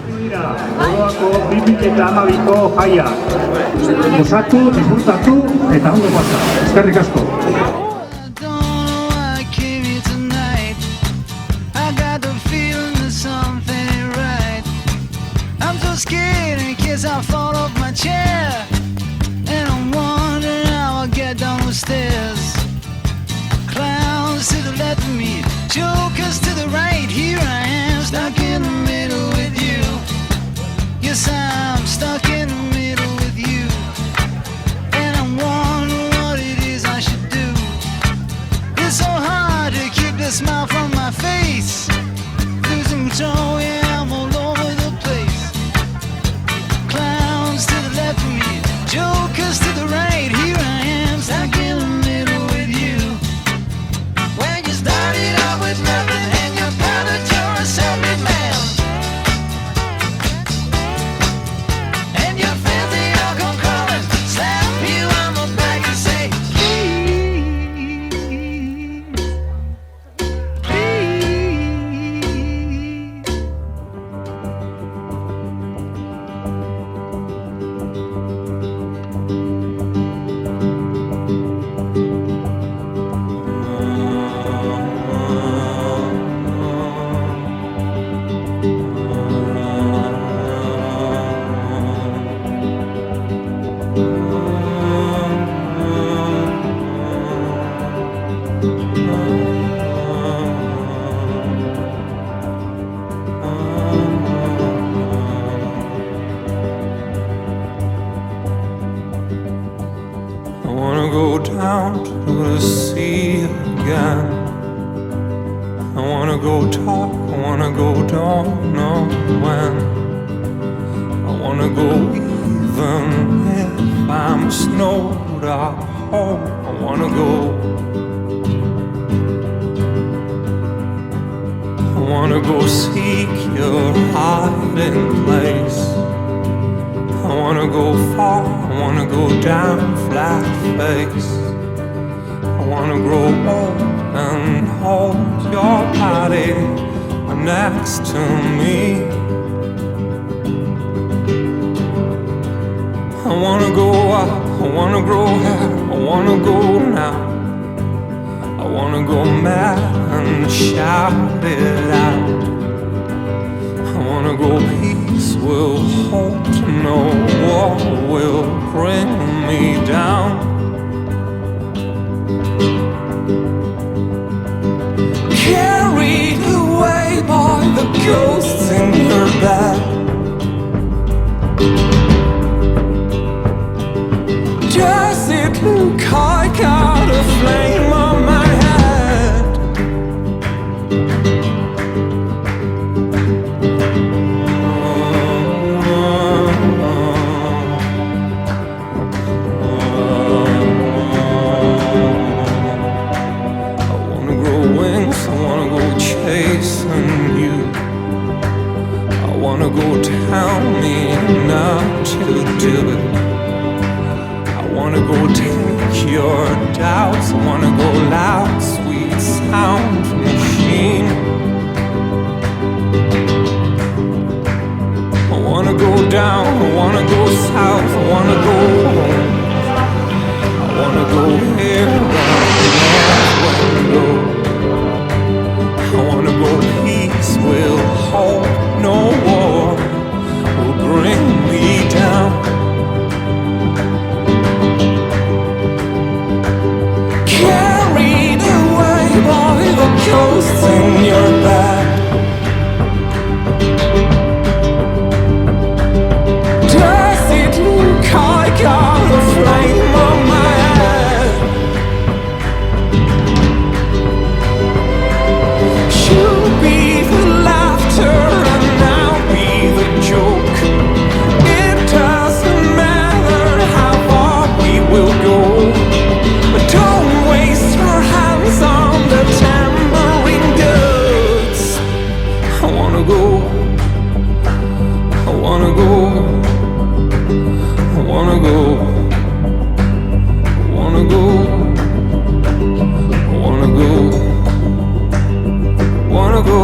Dira, Oroako 2012ko jaia. Osatu, disfrutatu eta ondo pasa. Eskerrik asko. Scared in case I fall off my chair, and I'm wondering how I'll get down the stairs. Clowns to the left of me, jokers to the right. Here I am, stuck in the middle with you. Yes, I'm stuck in the middle with you, and I'm wondering what it is I should do. It's so hard to keep the smile from my face. Losing control, yeah, I'm all over the place. Clowns to the left of me, jokers to the right. Here I am, stuck in the middle with you. When you started out with nothing and you found that you're a self-made man, and your friends they all come crawling, slap you on the back and say, please, please. I wanna go down to the sea again. I wanna go talk, I wanna go, don't know when. I wanna go even if I'm snowed up home. I wanna go. I wanna go seek your hiding place. I wanna go far, I wanna go down flat face. I wanna grow old and hold your body next to me. I wanna go up, I wanna grow hair, I wanna go now. I wanna go mad and shout it out. I wanna go peace will hold to no war will bring me down. Carried away by the ghosts in your bed. Does it look I got a flame on my head? Chasing you, I wanna go tell me not to do it. I wanna go take your doubts. I wanna go loud, sweet sound machine. I wanna go down, I wanna go south, I wanna go home. I wanna go here, around the window. I wanna go peace will hold no war will bring me down. Carried away by the ghosts in your bed. Does it look I got a flame on my head? You'll be the laughter and I'll be the joke. It doesn't matter how far we will go, but don't waste your hands on the tambourine goods. I wanna go, I wanna go, I wanna go, I wanna go, I wanna go. Wanna go.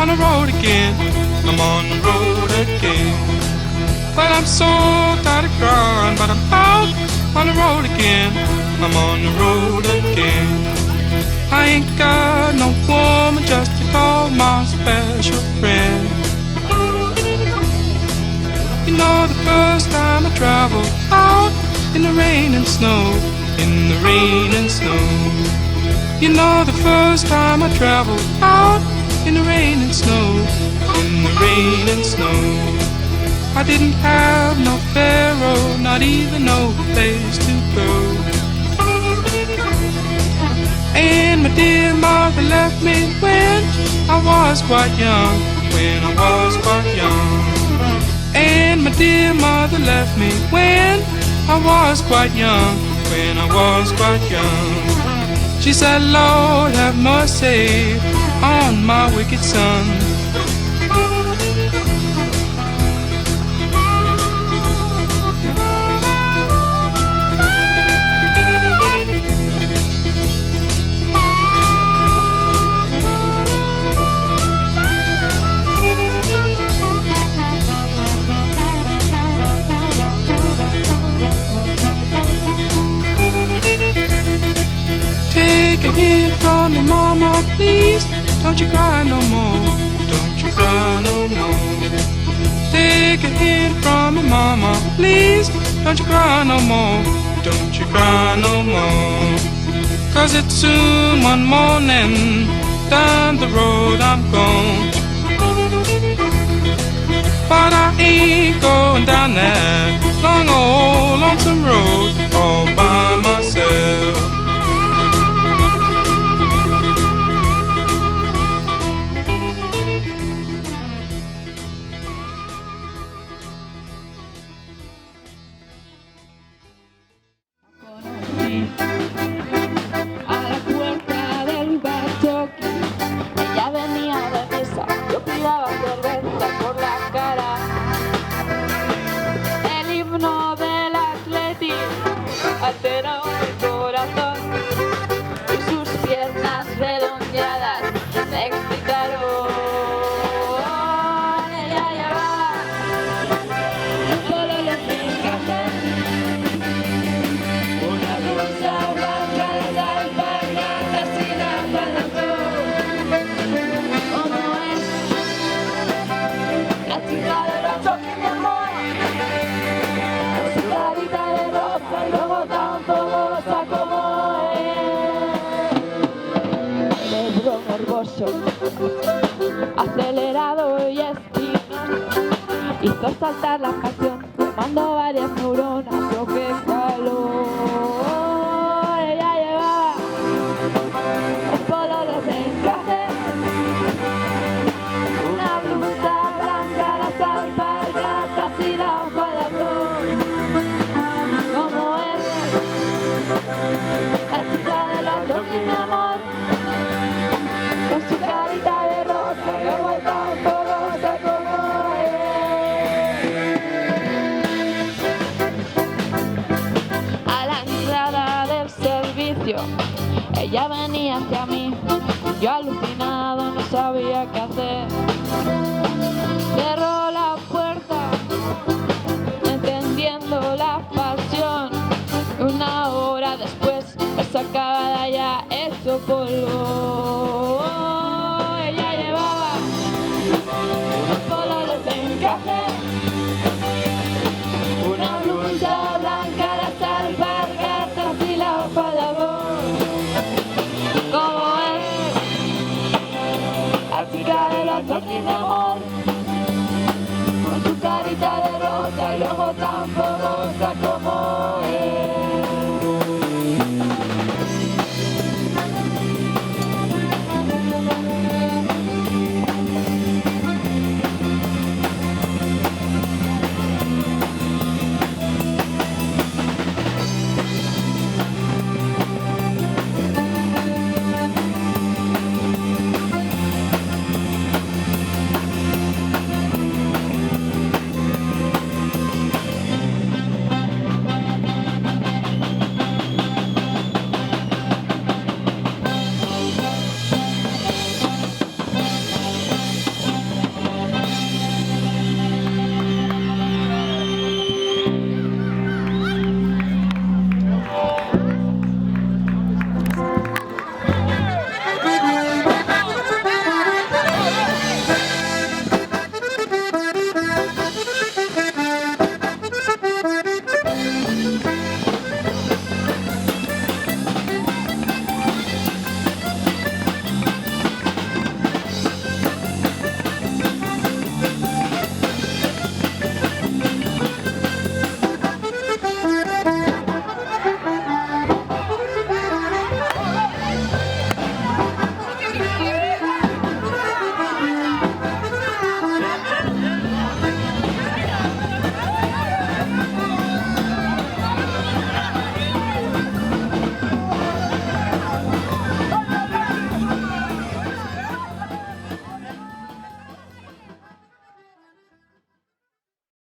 on the road again. I'm on the road again. Well, I'm so tired of crying, but I'm out on the road again. I'm on the road again. I ain't got no woman just to call my special friend. You know, the first time I traveled out in the rain and snow, in the rain and snow. You know, the first time I traveled out in the rain and snow, in the rain and snow. I didn't have no pharaoh, not even no place to go. And my dear mother left me when I was quite young, when I was quite young. And my dear mother left me when I was quite young, when I was quite young. She said, Lord, have mercy on my wicked son. Take a hint from me, mama, please. Don't you cry no more. Don't you cry no more. Take a hint from me, mama, please. Don't you cry no more. Don't you cry no more. 'Cause it's soon one morning. Down the road I'm gone. But I ain't going down that long old lonesome road all by myself. A la puerta del bar jockey, ella venía de misa, yo tiraba cerveza por la cara. El himno del Atleti alteró mi corazón y sus piernas redondeadas me excitaron. Ella llevaba un pololo sin café, una blusa blanca de alpargatas y la falda como es la chica de los choques de amor, con su carita de rosa y luego tan fogosa como es. Cerebro nervoso, acelerado y espinoso, hizo saltar la canción, quemando varias neuronas. ¡Oh, qué calor! Ella llevaba un pololo de encaje, una blusa blanca, las alpargatas y la hoja de azul. Como es la chica de los ojos, mi amor, con su carita de rosa y luego tan fogosa como es. A la entrada del servicio, ella venía hacia mí, yo alucinado no sabía qué hacer. Cerró la puerta, entendiendo la pasión. Una hora después me sacaba de allá hecho polvo. Ella llevaba unos pololos de encaje, una blusa blanca, las alpargatas y la hoja de amor. Como es la chica de los toques de amor, con su carita de rosa y luego tan fogosa como